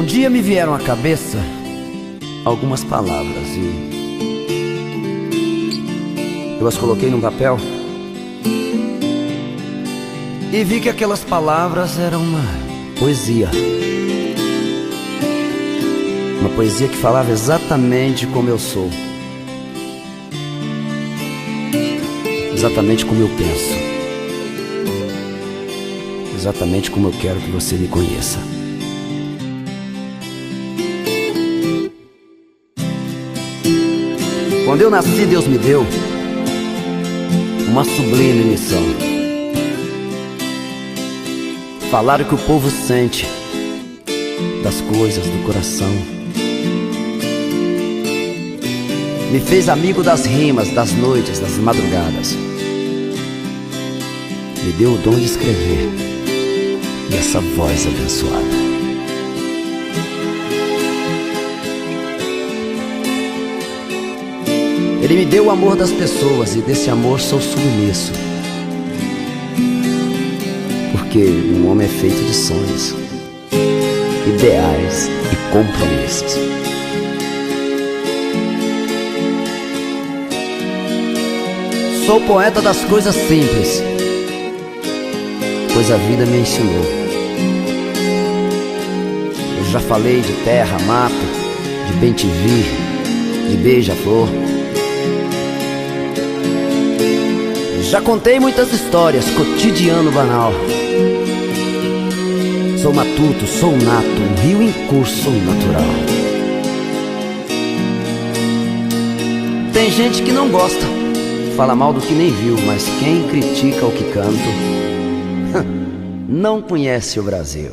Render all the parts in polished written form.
Um dia me vieram à cabeça algumas palavras e eu as coloquei num papel e vi que aquelas palavras eram uma poesia. Uma poesia que falava exatamente como eu sou, exatamente como eu penso, exatamente como eu quero que você me conheça. Quando eu nasci, Deus me deu uma sublime missão: falar o que o povo sente das coisas do coração. Me fez amigo das rimas, das noites, das madrugadas. Me deu o dom de escrever e essa voz abençoada. Ele me deu o amor das pessoas e desse amor sou submisso, porque um homem é feito de sonhos, ideais e compromissos. Sou poeta das coisas simples, pois a vida me ensinou. Eu já falei de terra, mato, de bem-te-vi, de beija-flor. Já contei muitas histórias, cotidiano banal. Sou matuto, sou nato, um rio em curso natural. Tem gente que não gosta, fala mal do que nem viu, mas quem critica o que canto não conhece o Brasil.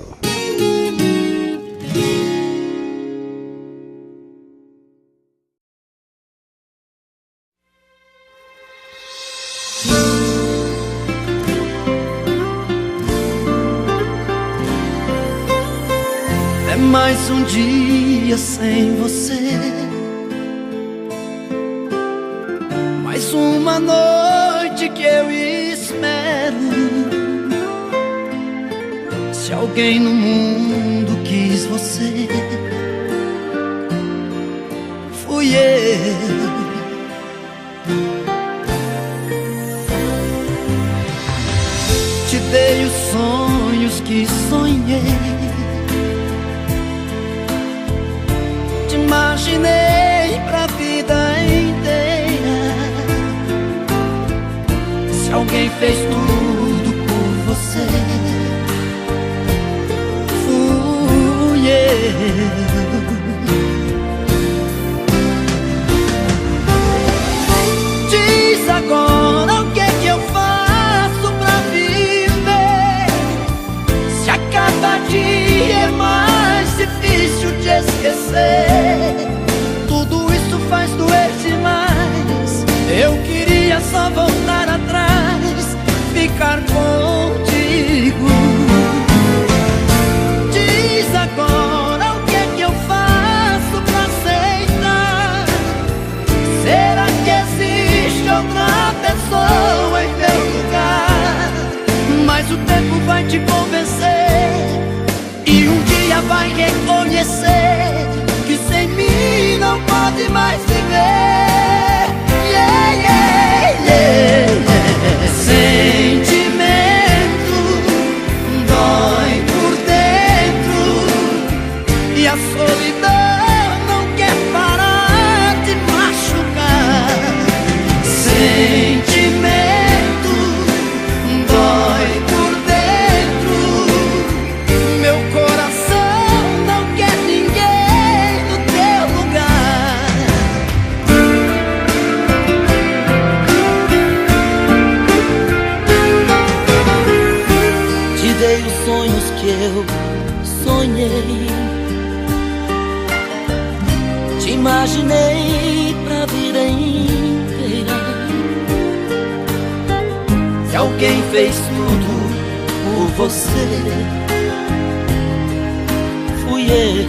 É mais um dia sem você, mais uma noite que eu espero. Se alguém no mundo quis você, fui eu. Te dei os sonhos que sonhei, te imaginei pra vida inteira. Se alguém fez tudo por você, fui eu. Diz agora o que é que eu faço pra viver, se a cada dia é mais difícil de esquecer. Tudo isso faz doer demais. Eu queria só voltar atrás, ficar contigo. Diz agora o que é que eu faço pra aceitar. Será que existe outra pessoa em meu lugar? Mas o tempo vai te convencer e um dia vai reconhecer que sem mim não pode mais viver. Yeah, yeah, yeah, yeah. Sentimento dói por dentro e a solidão não quer parar de machucar. Sentimento dói por dentro, meu coração não quer ninguém no teu lugar. Te dei os sonhos que eu sonhei, te imaginei pra vida inteira. Se alguém fez tudo por você, fui eu.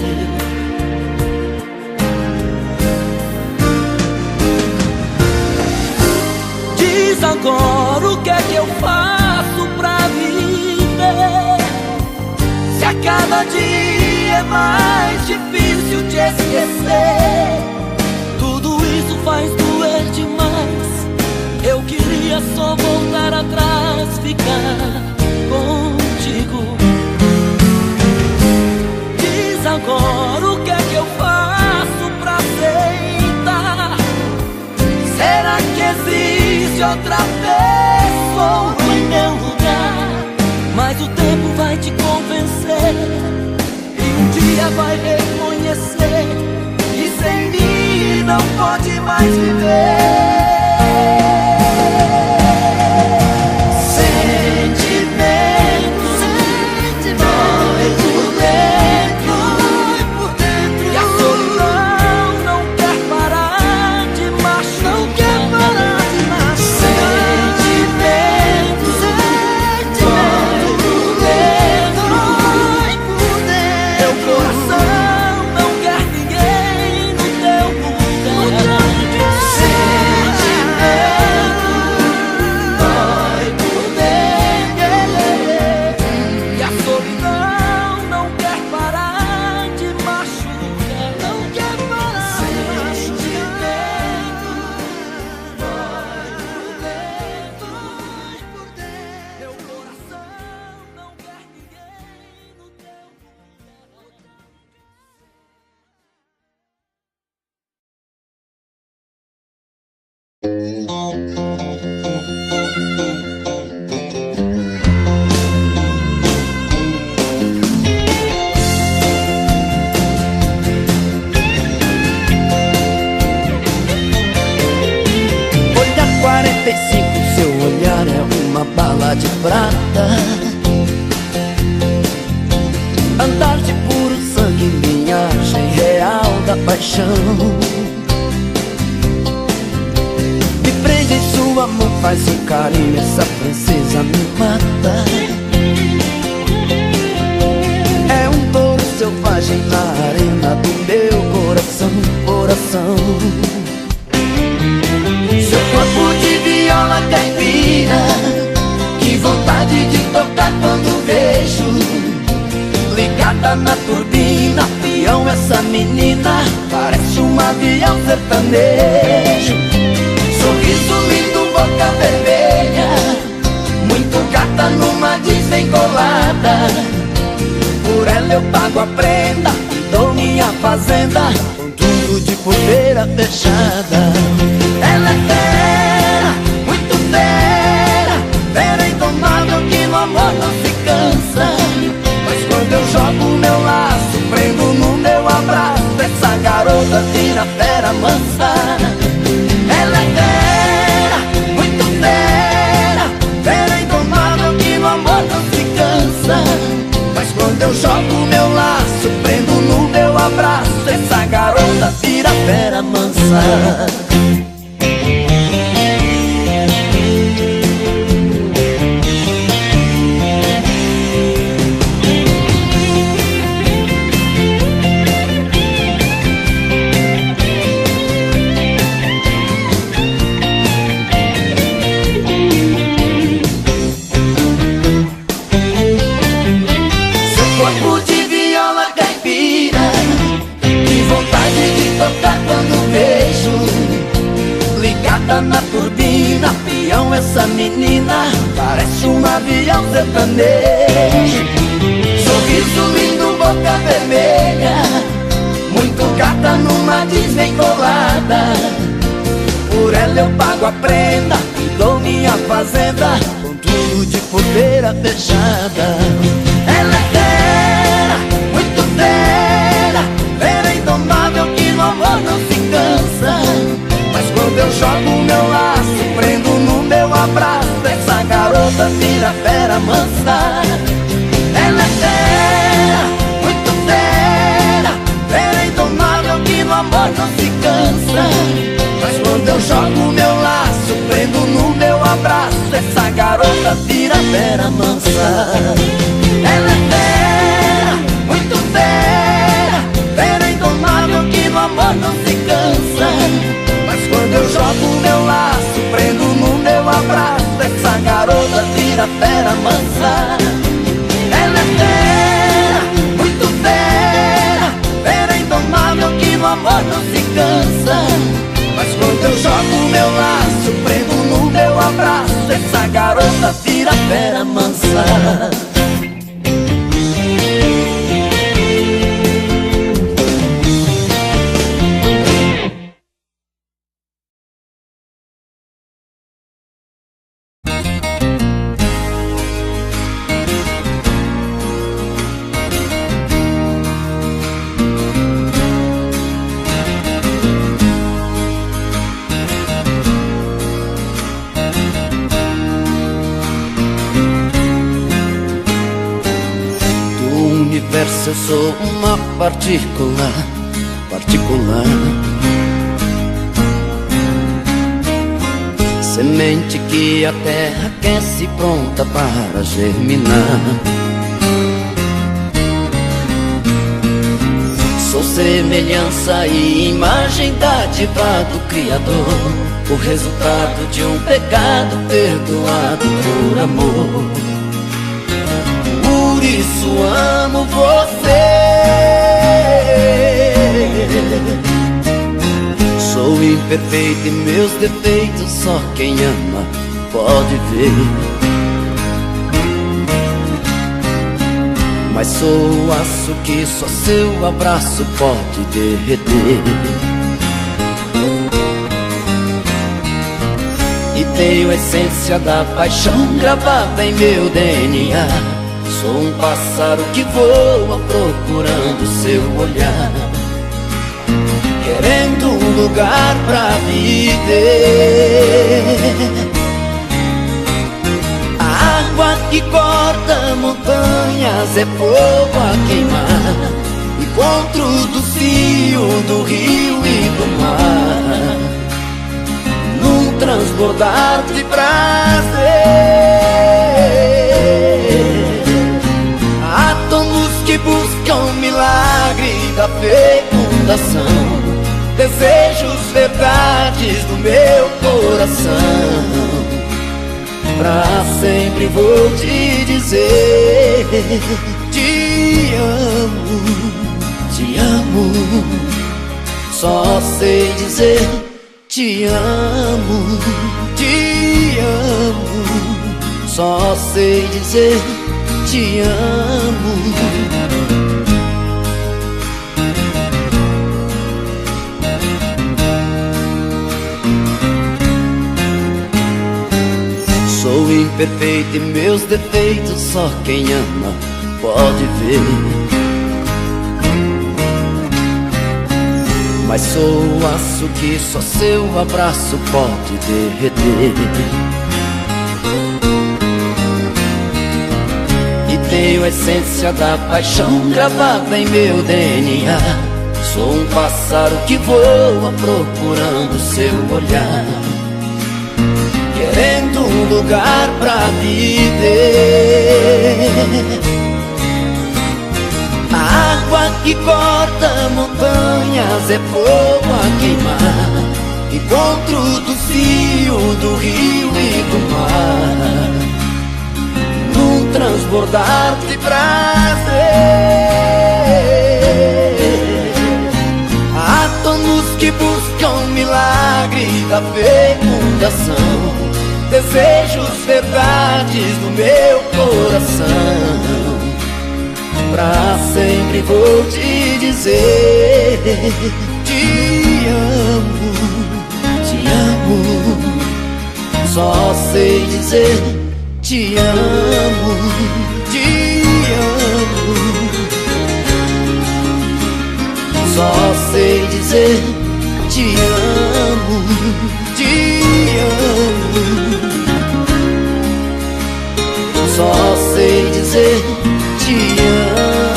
Diz agora o que é que eu faço pra viver, se a cada dia é mais difícil de esquecer. Tudo isso faz doer demais. Eu queria só voltar atrás, ficar contigo. Diz agora o que é que eu faço pra aceitar. Será que existe outra pessoa em meu lugar? Mas o tempo vai te convencer e um dia vai reconhecer que sem mim não pode mais viver. De prata, andar de puro sangue, linhagem real da paixão. Me prende em sua mão, faz um carinho, essa princesa me mata. É um touro selvagem na arena do meu coração, coração. Seu corpo de viola caipira, que vontade de tocar quando vejo. Ligada na turbina, avião, essa menina parece um avião sertanejo. Sorriso lindo, boca vermelha, muito gata numa Disney colada. Por ela eu pago a prenda e dou minha fazenda, com tudo de porteira fechada. Ela é fera, muito fera, fera indomável que no amor não se cansa. Mas quando eu jogo meu laço, prendo no meu abraço, essa garota vira fera mansa. Ela é fera, muito fera, fera indomável que no amor não se cansa. Mas quando eu jogo meu laço, prendo no meu abraço, essa garota vira fera mansa. Na turbina, avião, essa menina parece um avião sertanejo. Sorriso lindo, boca vermelha, muito gata numa Disney colada. Por ela eu pago a prenda e dou minha fazenda, com tudo de porteira fechada. Ela é fera, muito fera, fera indomável que no amor não se cansa. Mas quando eu jogo meu laço, prendo no meu abraço, essa garota vira fera mansa. Ela é fera, muito fera, fera indomável que no amor não se cansa. Mas quando eu jogo meu laço, prendo no meu abraço, essa garota vira fera mansa. Ela é fera, muito fera, fera indomável que no amor não se cansa. Quando eu jogo meu laço, prendo no meu abraço, essa garota vira fera mansa. Ela é fera, muito fera, fera amor não se cansa. Mas quando eu jogo meu laço, prendo no meu abraço, essa garota vira fera mansa. Eu sou uma partícula, semente que a terra aquece pronta para germinar. Sou semelhança e imagem dádiva do Criador, o resultado de um pecado perdoado por amor. Por isso amo você. Sou imperfeito e meus defeitos só quem ama pode ver. Mas sou o aço que só seu abraço pode derreter. E tenho a essência da paixão gravada em meu DNA. Sou um pássaro que voa procurando seu olhar, querendo um lugar pra viver. A água que corta montanhas é fogo a queimar, encontro do cio, do rio e do mar, num transbordar de prazer. Átomos que buscam o milagre da fecundação, desejos, verdades do meu coração. Pra sempre vou te dizer: te amo, só sei dizer te amo, só sei dizer te amo. Sou imperfeito e meus defeitos só quem ama pode ver. Mas sou o aço que só seu abraço pode derreter. E tenho a essência da paixão gravada em meu DNA. Sou um pássaro que voa procurando seu olhar, querendo um lugar pra viver. A água que corta montanhas é fogo a queimar, encontro do cio, do rio e do mar, num transbordar de prazer. Átomos que buscam o milagre da fecundação, desejos, verdades do meu coração. Pra sempre vou te dizer: te amo, só sei dizer te amo, só sei dizer te amo, só sei dizer te amo.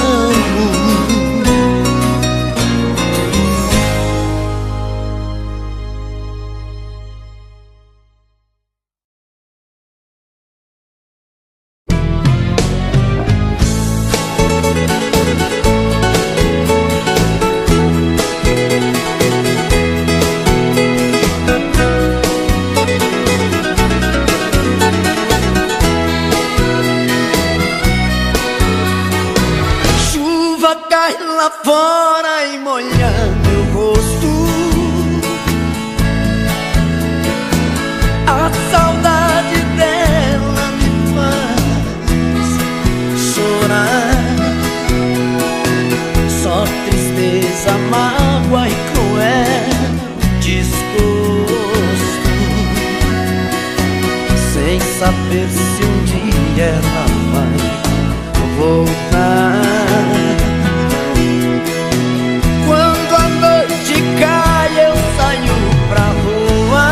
ver se um dia ela vai voltar. Quando a noite cai eu saio pra rua,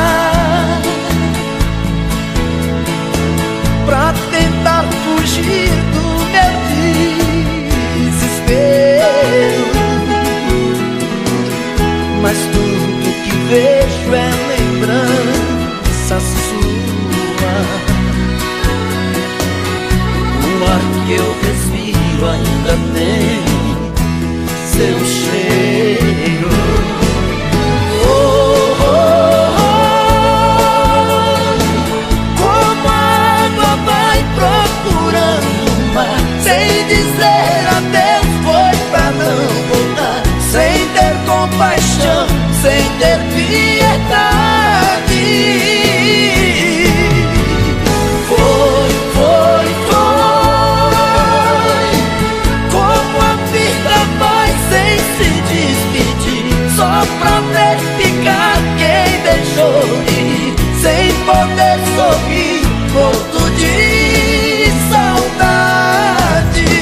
pra tentar fugir do meu desespero. Mas tudo que vejo é lembrança sua. O ar que eu respiro ainda tem seu cheiro. Oh, oh, oh. Como a água vai procurando o mar, sem dizer adeus, foi pra não voltar, sem ter compaixão, sem ter piedade. Foi, foi, foi. Como a vida vai sem se despedir, só pra verificar quem deixou ir, sem poder sorrir, morto de saudade.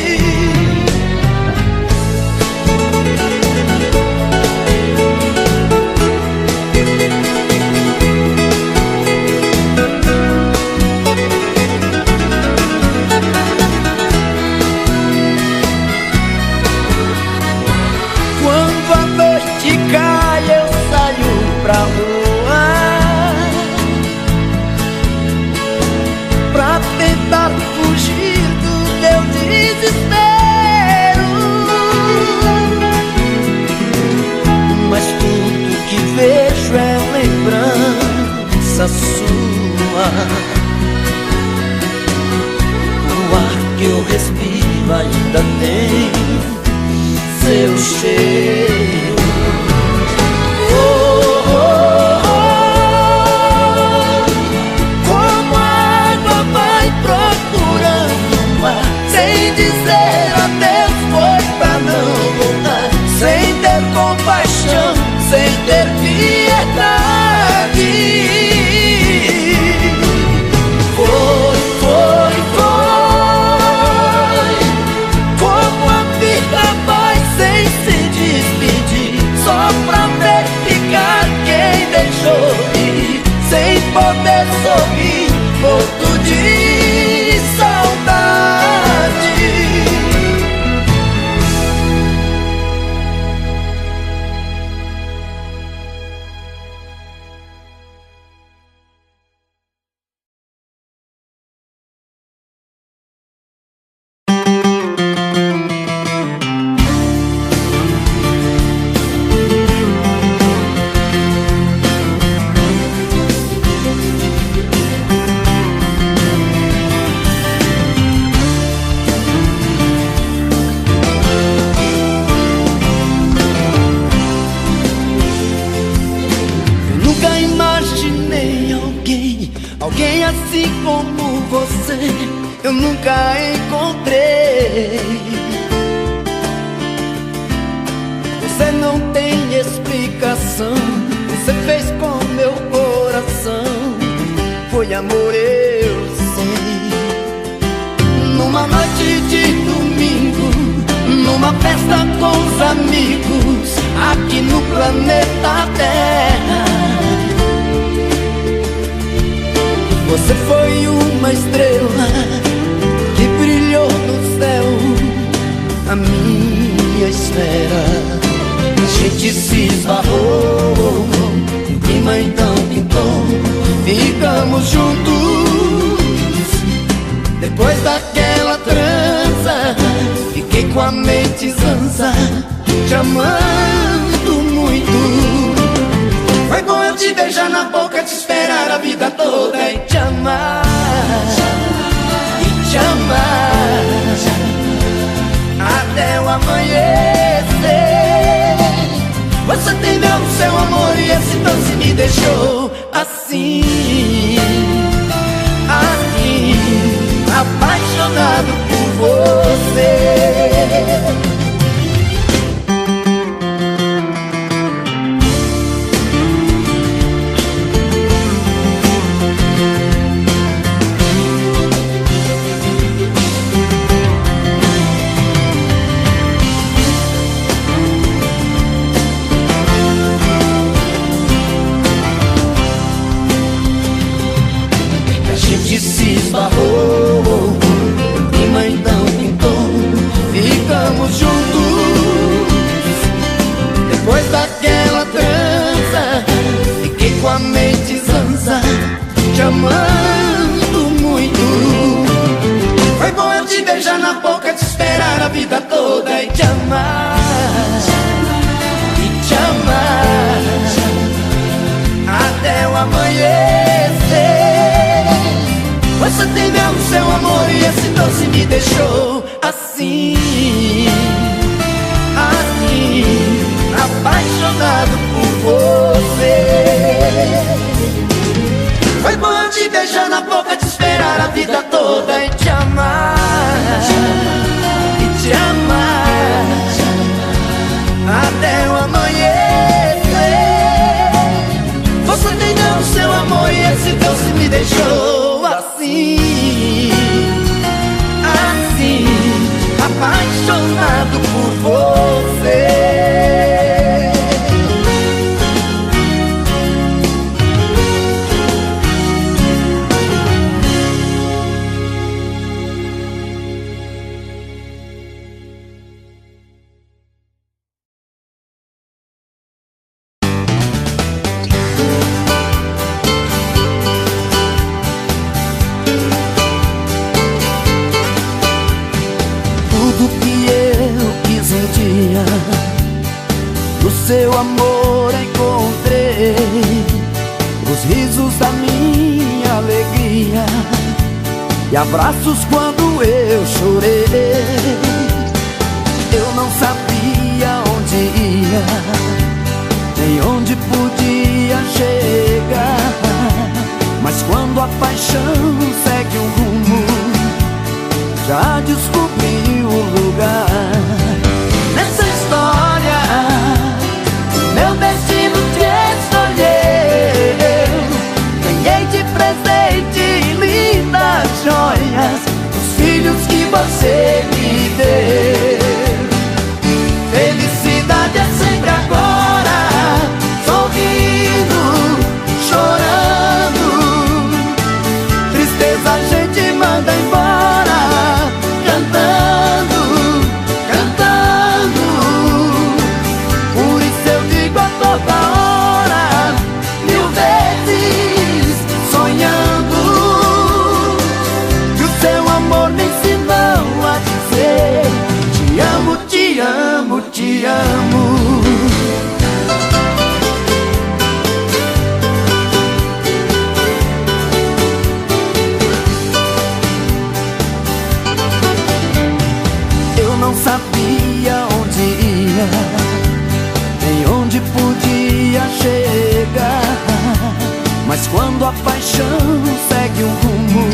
Quando a noite cai eu saio pra rua, pra tentar fugir do meu desespero. Mas tudo que vejo é lembrança sua. O ar que eu respiro ainda tem seu cheiro. Oh, oh, oh. Como a água vai procurando o mar, sem dizer adeus, foi pra não voltar, sem ter compaixão, sem ter piedade. Foi, foi, foi. Como a vida vai sem se despedir, só pra verificar quem deixou ir, sem poder sorrir, morto de saudade. Alguém assim como você eu nunca encontrei. Você não tem explicação, você fez com meu coração. Foi amor, eu sei. Numa noite de domingo, numa festa com os amigos, aqui no planeta Terra, você foi uma estrela que brilhou no céu, a minha esfera. A gente se esbarrou, o clima então pintou, ficamos juntos. Depois daquela trança, fiquei com a mente zanza, te amando muito. Foi bom eu te beijar na boca, te esperar a vida toda e te amar, e te amar até o amanhecer. Você tem meu seu amor e esse doce me deixou assim, assim, apaixonado por você. gente se esbarrou, imã então pintou, ficamos juntos. Depois daquela trança, fiquei com a mente zanza, te amando muito. Foi bom eu te beijar na boca, te esperar a vida toda e te amar, e te amar até o amanhecer. Você tem mesmo seu amor e esse doce me deixou assim, assim, apaixonado por você. Foi bom eu te beijar na boca, te esperar a vida toda e te amar, e te amar até o amanhecer. Você tem dado seu amor e esse doce me deixou assim, assim, apaixonado por você. Seu amor encontrei, os risos da minha alegria e abraços quando eu chorei. Eu não sabia onde ia, nem onde podia chegar, mas quando a paixão segue um rumo, já descobri o lugar. Nessa história meu destino te escolheu, ganhei de presente lindas joias, os filhos que você me deu. Felicidade é sempre agora, sorrindo, chorando. Tristeza a gente manda embora, cantando, cantando. Por isso eu digo a toda hora, mil vezes sonhando, que o seu amor me ensinou a dizer: te amo, te amo, te amo. Eu não sabia onde ia, nem onde podia chegar, mas quando a paixão segue um rumo,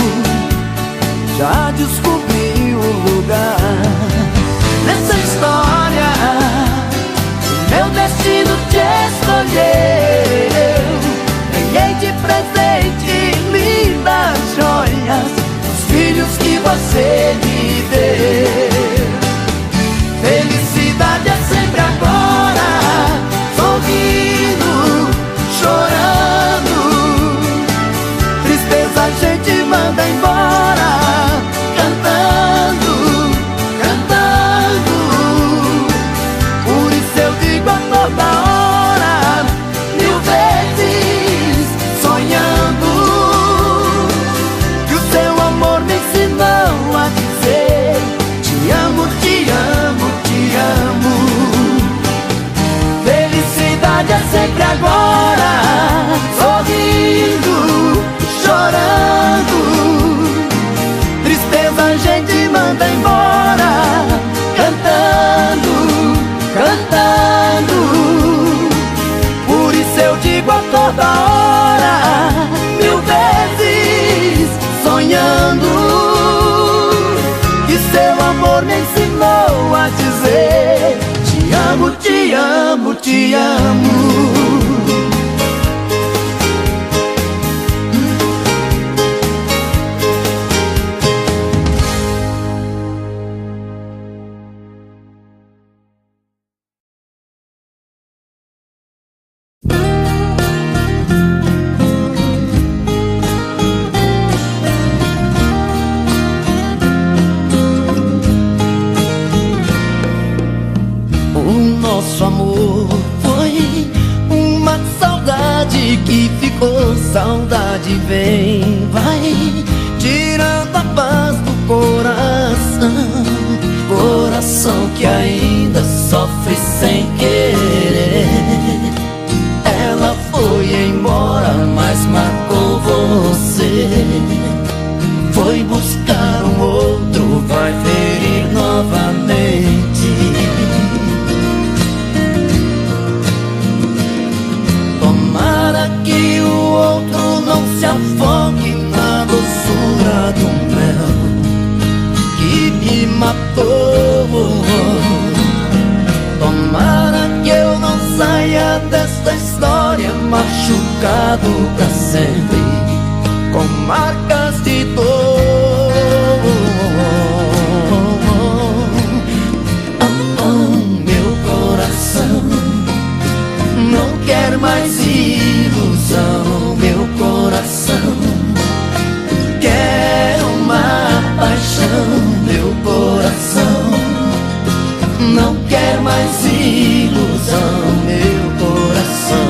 já descobri o lugar. Nessa história, meu destino te escolheu, ganhei de presente lindas joias, os filhos que você me deu. Felicidade é sempre agora, sorrindo, chorando. Tristeza a gente manda embora, cantando, cantando. Por isso eu digo a toda hora, mil vezes sonhando, que o seu amor me ensinou a dizer: te amo, te amo, te amo. Felicidade é sempre agora, sorrindo, chorando. Tristeza a gente manda embora, cantando, cantando. Por isso eu digo a toda hora, mil vezes sonhando, que seu amor me ensinou a dizer: te amo, te amo, te amo. saudade vem, vai tirando a paz do coração. Coração que ainda sofre sem querer. Ela foi embora, mas marcou você. Foi buscar um outro, vai ferir novamente. Tomara que o outro não se afogue na doçura do mel que me matou. Tomara que eu não saia desta história machucado pra sempre, com marcas de dor. Meu coração não quer mais ilusão. Meu coração quer uma paixão. Meu coração não quer mais ilusão. Meu coração.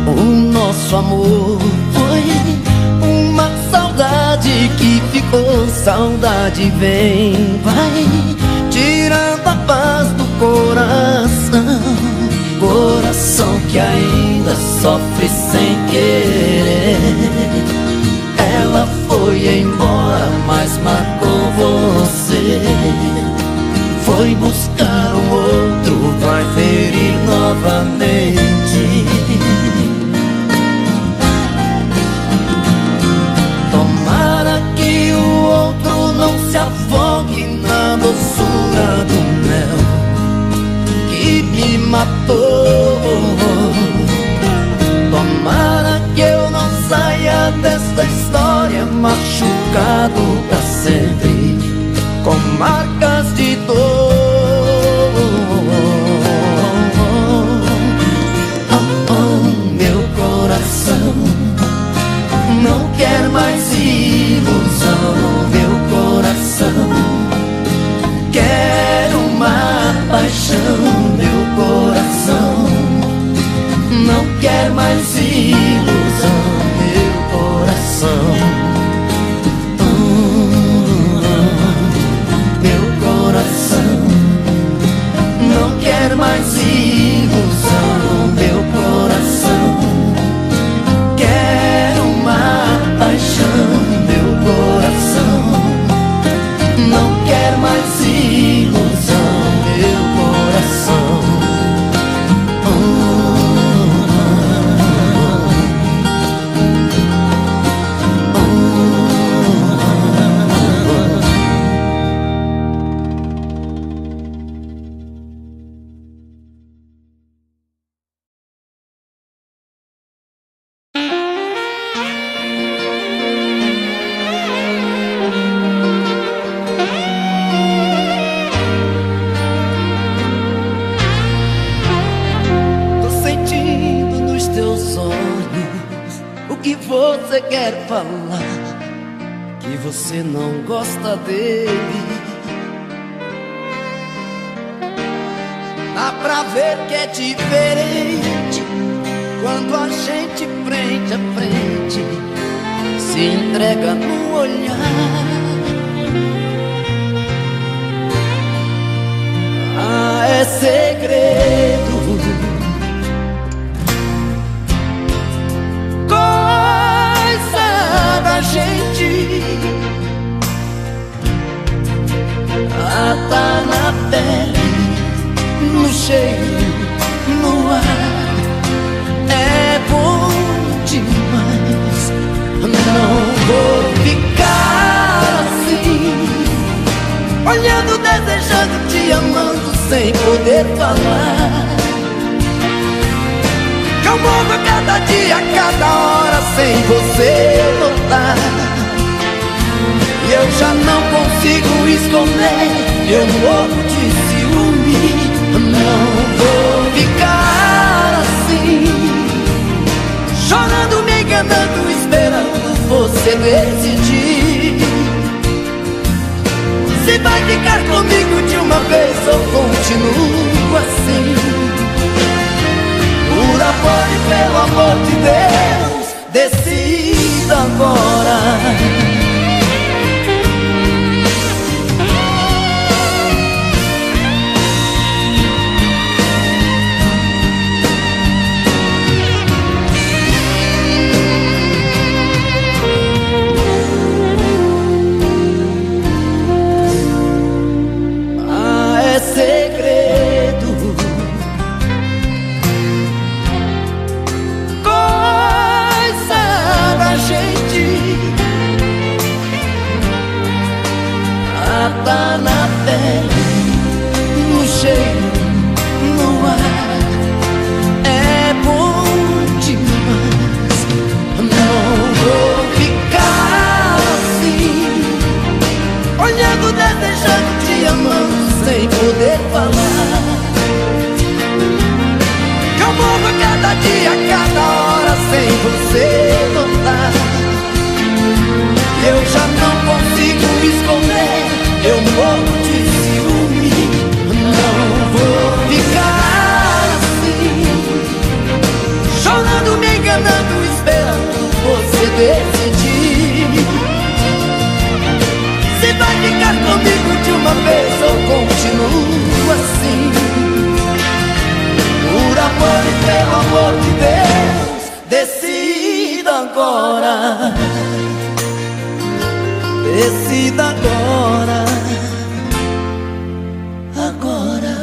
O nosso amor foi uma saudade que ficou. Saudade vem, vai tirando a paz do coração. Coração que ainda sofre sem querer. Ela foi embora, mas marcou você. Foi buscar um outro, vai ferir novamente. Tomara que o outro não se afogue na doçura do mel que me matou. Tomara que eu não saia desta história machucado pra sempre, com marcas de dor. Meu coração não quer mais ilusão. Meu coração quer uma paixão. Meu coração não quer mais ilusão. Meu coração. Meu coração não quer mais ilusão. Meu coração quer uma paixão. Meu coração não quer mais ilusão. Meu coração. Você quer falar que você não gosta dele. Dá pra ver que é diferente quando a gente frente a frente se entrega no olhar. Ah, é segredo, gente, tá na pele, no cheiro, no ar. É bom demais, não vou ficar assim, olhando, desejando, te amando sem poder falar. Eu morro a cada dia, a cada hora sem você notar. E eu já não consigo esconder, eu morro de ciúme. Não vou ficar assim, chorando, me enganando, enganando, esperando você decidir se vai ficar comigo de uma vez ou continuo assim. Por amor e pelo amor de Deus, decida agora. Tá na pele, no cheiro, no ar, é bom demais. Não vou ficar assim, olhando, desejando, te amando, sem poder falar. Eu morro a cada dia, a cada hora, sem você notar. Eu já não consigo esconder, eu morro de ciúme. Não vou ficar assim, chorando, me enganando, esperando você decidir se vai ficar comigo de uma vez ou continuo assim. Por amor e pelo amor de Deus, decida agora. Decida agora, agora.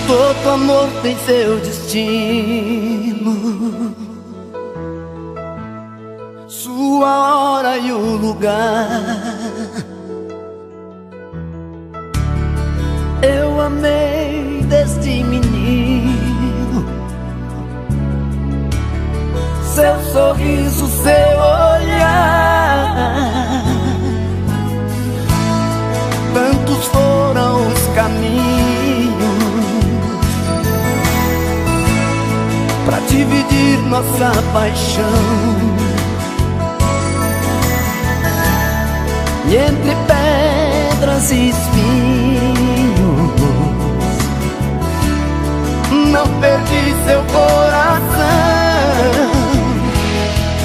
Todo amor tem seu destino, sua hora e o lugar. Eu amei deste menino, seu sorriso, seu olhar. Tantos foram os caminhos pra dividir nossa paixão, e entre pedras e espinhos não perdi seu coração.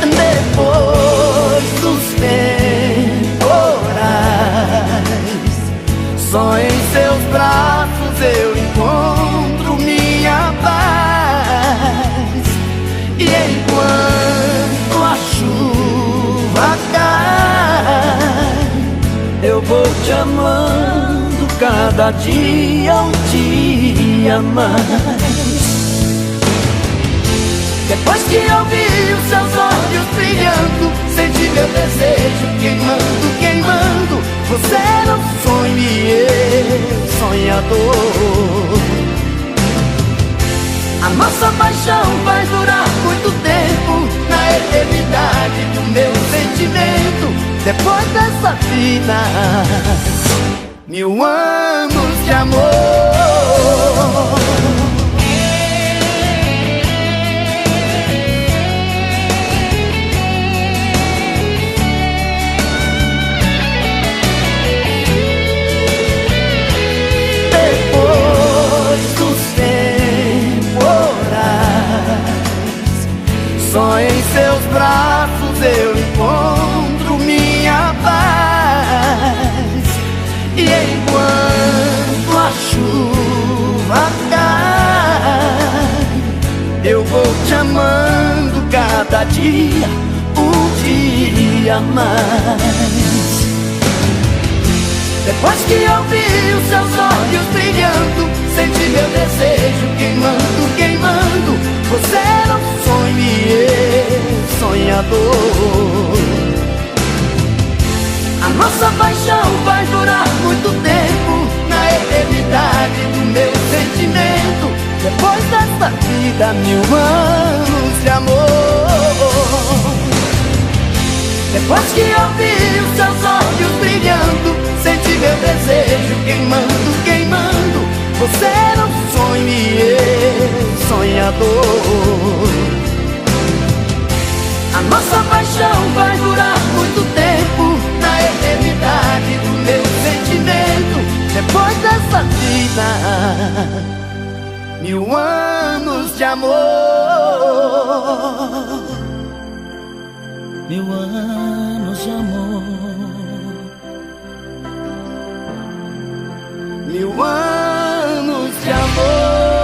Depois dos temporais, só em seus braços eu encontro minha paz. E enquanto a chuva cai, eu vou te amando cada dia um dia mais. Depois que eu vi os seus olhos brilhando, senti meu desejo queimando, queimando. Você era um sonho e eu sonhador. A nossa paixão vai durar muito tempo, na eternidade do meu sentimento. Depois dessa vida, 1000 anos de amor. Só em seus braços eu encontro minha paz. E enquanto a chuva cai, eu vou te amando cada dia um dia mais. Depois que eu vi os seus olhos brilhando, senti meu desejo queimando, queimando. Você era um sonho e eu vida, 1000 anos de amor. Depois que eu vi os seus olhos brilhando, senti meu desejo queimando, queimando. Você era um sonho e eu sonhador. A nossa paixão vai durar muito tempo, na eternidade do meu sentimento. Depois dessa vida, 1000 anos de amor. 1000 anos de amor. 1000 anos de amor.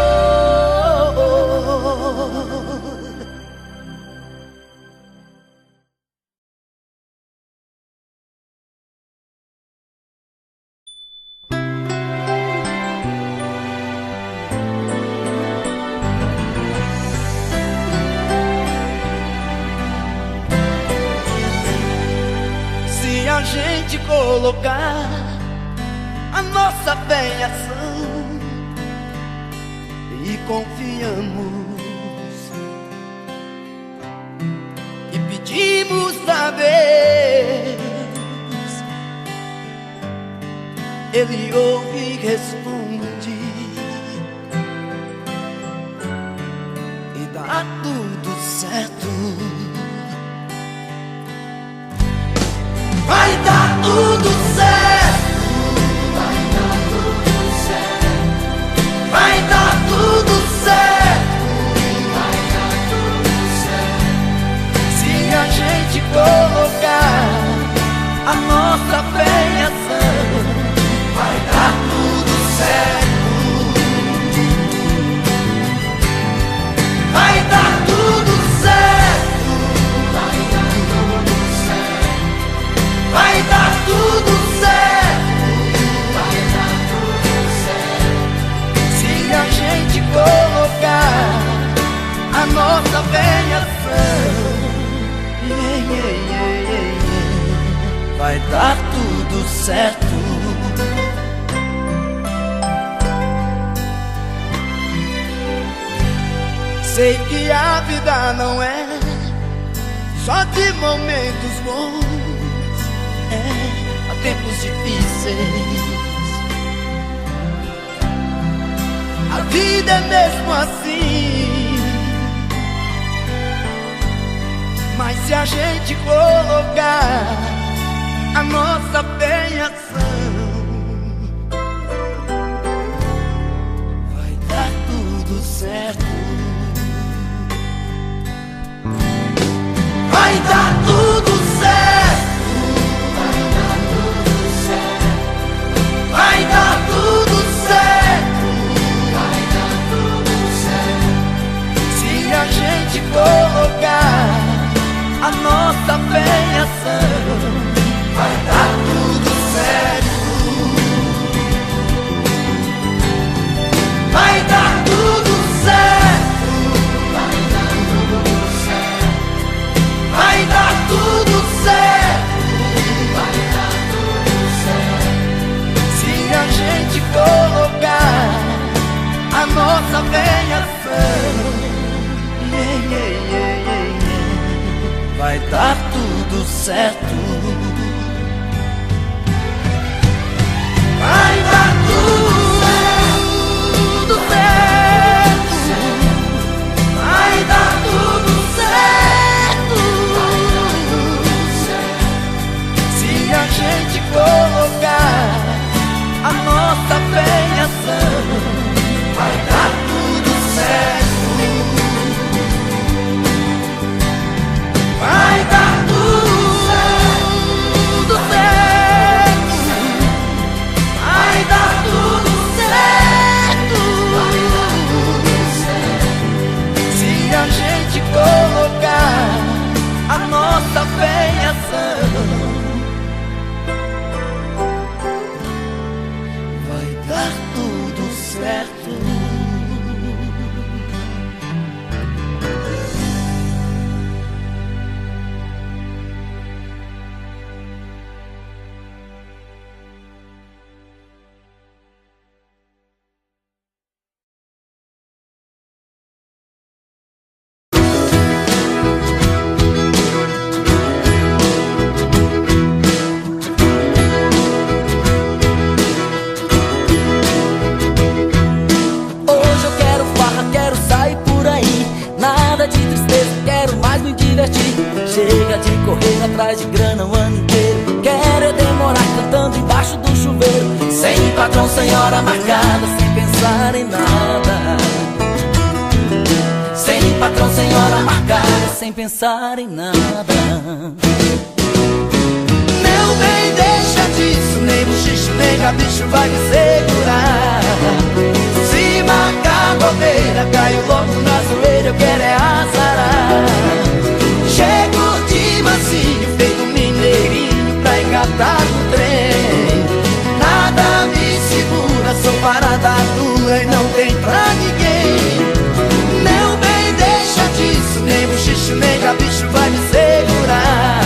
Se a gente colocar a nossa fé em ação e confiamos e pedimos a Deus, Ele ouve e responde e dá tudo certo. Vai dar tudo certo. Vai dar tudo certo. Vai dar tudo certo. Vai dar tudo certo. Se a gente colocar a nossa fé em ação, vai dar tudo certo. Vai dar tudo certo. Vai dar tudo certo. Vai dar tudo certo. Vai dar tudo certo. Se a gente colocar a nossa fé em ação, vai dar tudo certo. Sei que a vida não é só de momentos bons, há tempos difíceis. A vida é mesmo assim. Mas se a gente colocar a nossa fé em ação, vai dar tudo certo. Vai dar tudo certo. Vai dar tudo certo. Vai dar tudo certo. Vai dar tudo certo. Se a gente colocar a nossa fé em ação, vai dar tudo certo. Vai dar tudo certo. Vai dar tudo certo. Vai dar tudo certo. Vai dar tudo certo. Se a gente colocar a nossa fé em ação, vai dar tudo certo. Vai dar tudo certo. Vai dar tudo certo. Se a gente colocar a nossa fé em ação, vai dar tudo certo. Vai dar tudo certo. divertir. Chega de correr atrás de grana o ano inteiro. Quero é demorar cantando embaixo do chuveiro. Sem patrão, sem hora marcada, sem pensar em nada. Sem patrão, sem hora marcada, sem pensar em nada. Meu bem, deixa disso, nem bochicho, nem rabicho vai me segurar. Se marcar bobeira, caio logo na zoeira, eu quero é azarar. Chego de mansinho, feito mineirinho, pra engatar no trem. Nada me segura, sou parada dura e não tem pra ninguém. Meu bem, deixa disso, nem bochicho, nem rabicho vai me segurar.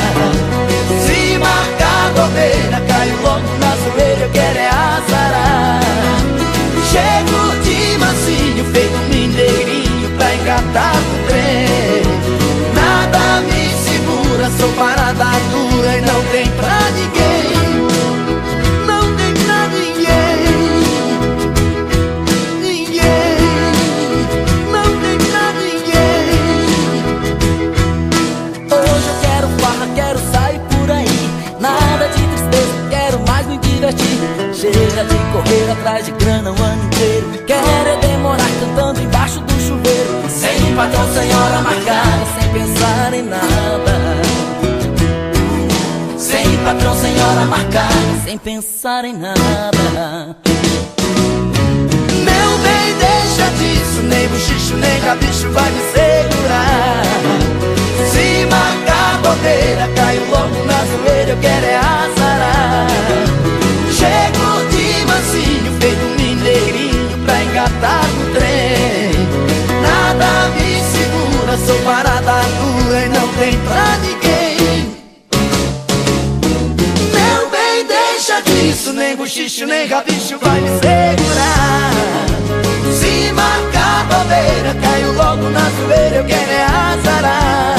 Se marcar bobeira, caio logo na zoeira, eu quero é azarar. Chego de mansinho, feito mineirinho, pra engatar no trem. Nada me segura, sou parada dura e não tem pra ninguém. Não tem pra ninguém. Ninguém. Não tem pra ninguém. Hoje eu quero farra, quero sair por aí. Nada de tristeza, quero mais me divertir. Chega de correr atrás de grana o ano inteiro. Quero é demorar cantando embaixo do chuveiro. Sem patrão, sem hora marcada, sem pensar em nada. Sem patrão, sem hora marcada, sem pensar em nada. Meu bem, deixa disso, nem bochicho, nem rabicho vai me segurar. Se marcar bobeira, caio logo na zoeira, eu quero é azarar. Chego de mansinho, feito mineirinho, pra engatar no trem. Nada me segura, sou parada dura e não tem pra ninguém. Meu bem, deixa disso, nem bochicho, nem rabicho vai me segurar. Se marcar bobeira, caio logo na zoeira, eu quero é azarar.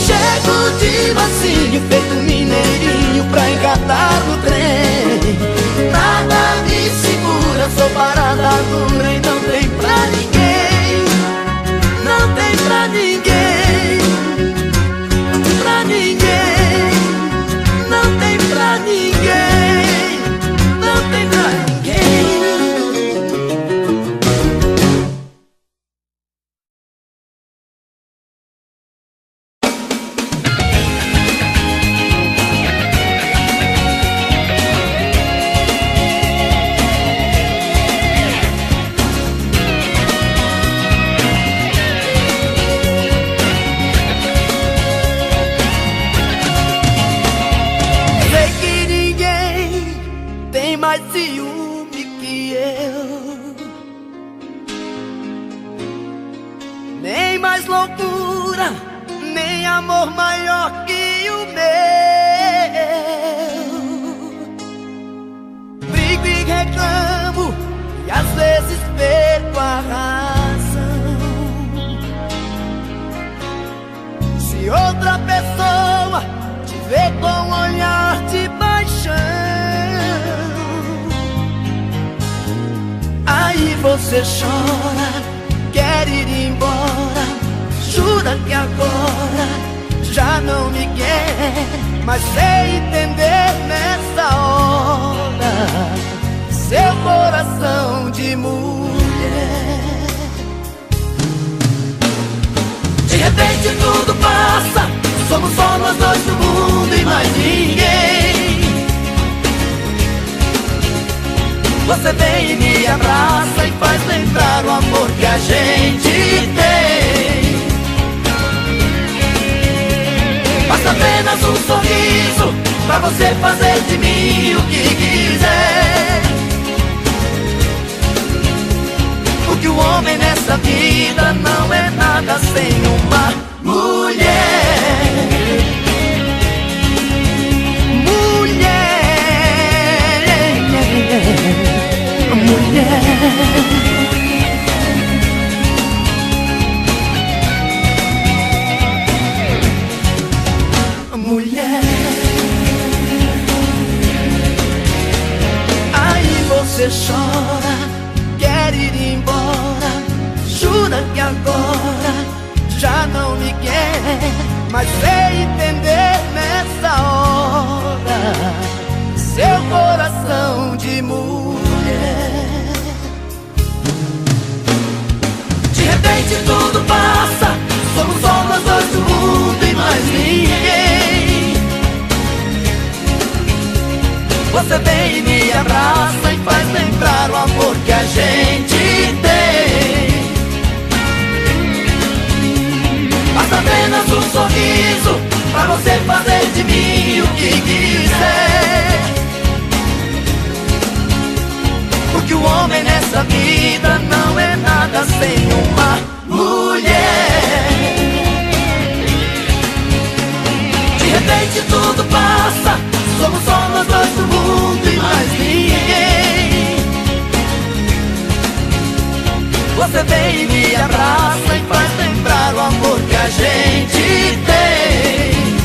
Chego de mansinho, feito mineirinho, pra engatar no trem. Nada me segura, sou parada dura e não tem pra ninguém. Não tem pra ninguém. Pra ninguém. Não tem pra ninguém. Não tem pra ninguém. Mais ciúme que eu, nem mais loucura, nem amor maior que o meu. Brigo e reclamo e às vezes perco a razão. Se outra pessoa te vê com um olhar de paixão, aí você chora, quer ir embora. Jura que agora já não me quer, mas sei entender nessa hora seu coração de mulher. De repente tudo passa, somos só nós dois no mundo e mais ninguém. Você vem e me abraça e faz lembrar o amor que a gente tem. Basta apenas um sorriso pra você fazer de mim o que quiser. Porque o homem nessa vida não é nada sem uma mulher. Mulher, aí você chora, quer ir embora. Jura que agora já não me quer, mas sei entender nessa hora seu coração de mulher. De repente tudo passa, somos só nós dois do mundo e mais ninguém. Você vem e me abraça e faz lembrar o amor que a gente tem. Basta apenas um sorriso pra você fazer de mim o que quiser. Porque o homem nessa vida não é nada sem uma mulher. De repente tudo passa, somos só nós dois do mundo e mais ninguém. Você vem e me abraça e faz lembrar o amor que a gente tem.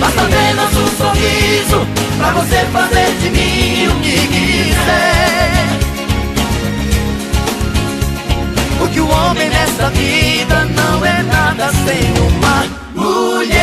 Basta apenas um sorriso pra você fazer de mim o que quiser. Porque o homem nessa vida não é nada sem uma mulher.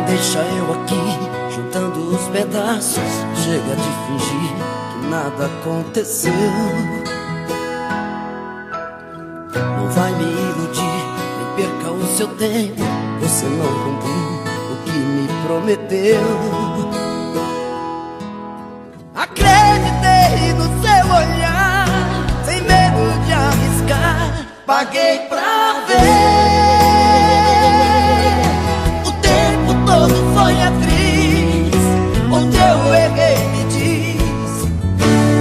Deixa eu aqui, juntando os pedaços. Chega de fingir que nada aconteceu. Não vai me iludir, nem perca o seu tempo. Você não cumpriu o que me prometeu. Acreditei no seu olhar, sem medo de arriscar. Paguei pra ver. Todo foi atriz, onde eu errei me diz.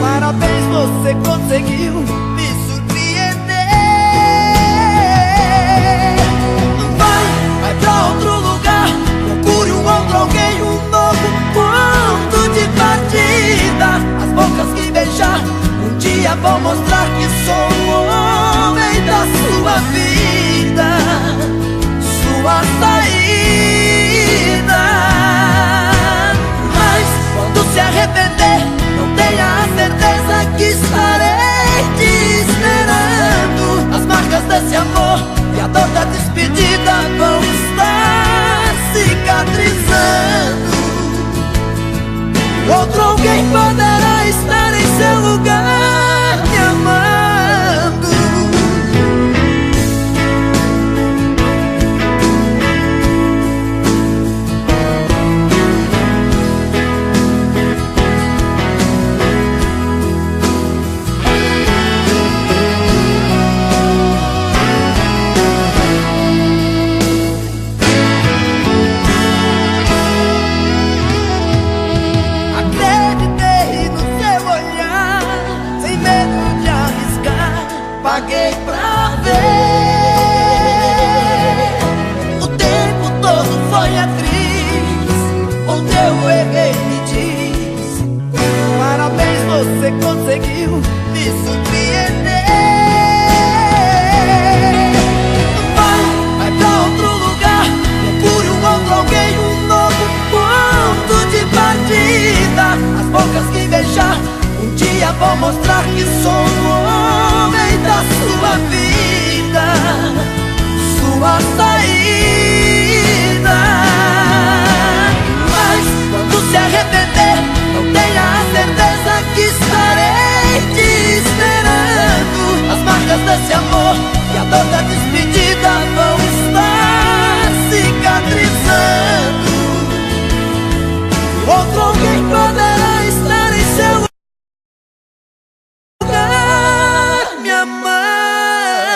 Parabéns, você conseguiu me surpreender. Vai pra outro lugar, procure um outro alguém, um novo ponto de partida. As bocas que beijar, um dia vão mostrar que sou o homem da sua vida, sua saída. Mas quando se arrepender, não tenha a certeza que estarei te esperando. As marcas desse amor e a dor da despedida vão estar cicatrizando. Outro alguém poderá estar em seu lugar me amando. Paguei pra ver. O tempo todo foi atriz, onde eu errei me diz. Parabéns, você conseguiu me surpreender. Vai pra outro lugar, procure um outro alguém, um novo ponto de partida. As bocas que beijar, um dia vão mostrar que sou o homem da sua vida, sua saída. Mas quando se arrepender, não tenha a certeza que estarei te esperando. As marcas desse amor e a dor da despedida vão estar cicatrizando. Outro alguém poderá estar em seu lugar me amando.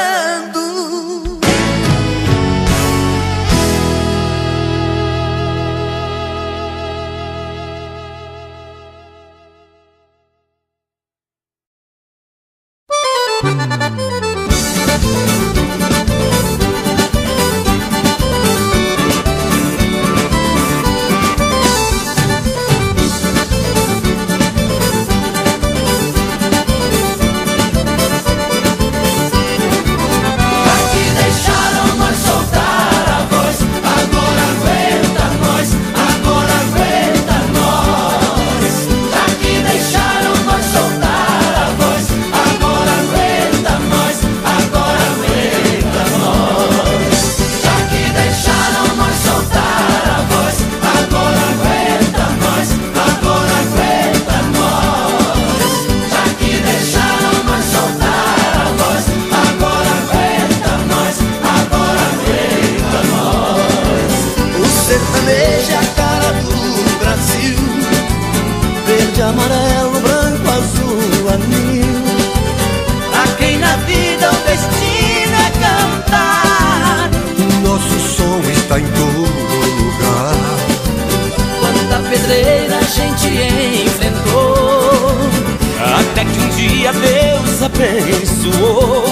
abençoou.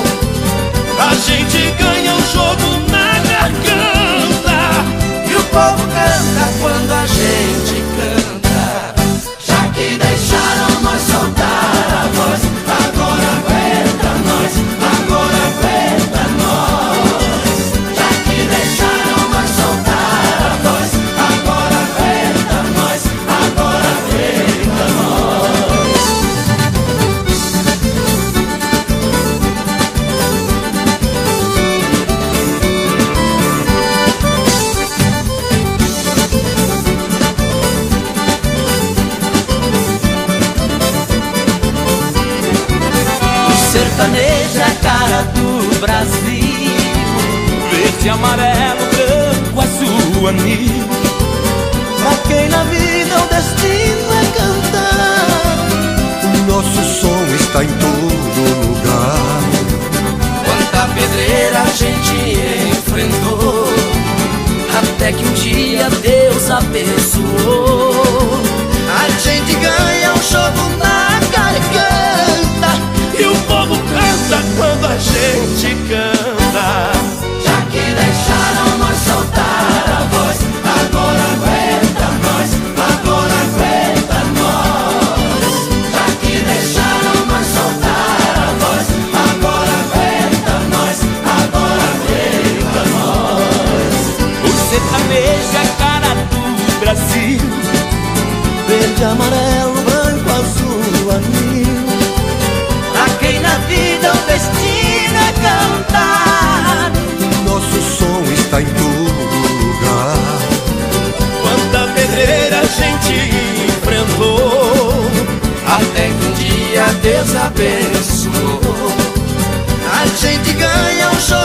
A gente ganha o jogo na garganta e o povo canta quando a gente canta. Já que deixaram nós soltar a voz, agora aguenta nós, agora aguenta nós. Já que deixaram nós soltar a voz, agora aguenta nós, agora aguenta nós. Sertanejo é a cara do Brasil, verde, amarelo, branco, azul, anil. pra quem na vida o destino é cantar. O nosso som está em todo lugar. Quanta pedreira a gente enfrentou, até que um dia Deus abençoou. A gente ganha um jogo na garganta E o povo canta quando a gente canta. Já que deixaram nós soltar a voz, agora aguenta nós, agora aguenta nós. Já que deixaram nós soltar a voz, agora aguenta nós, agora aguenta nós. O sertanejo é a cara do Brasil, verde, amarelo, branco, azul, anil. Pra quem na vida o destino é cantar. Nosso som está em todo lugar. quanta pedreira a gente enfrentou, Até que um dia Deus abençoou. A gente ganha um jogo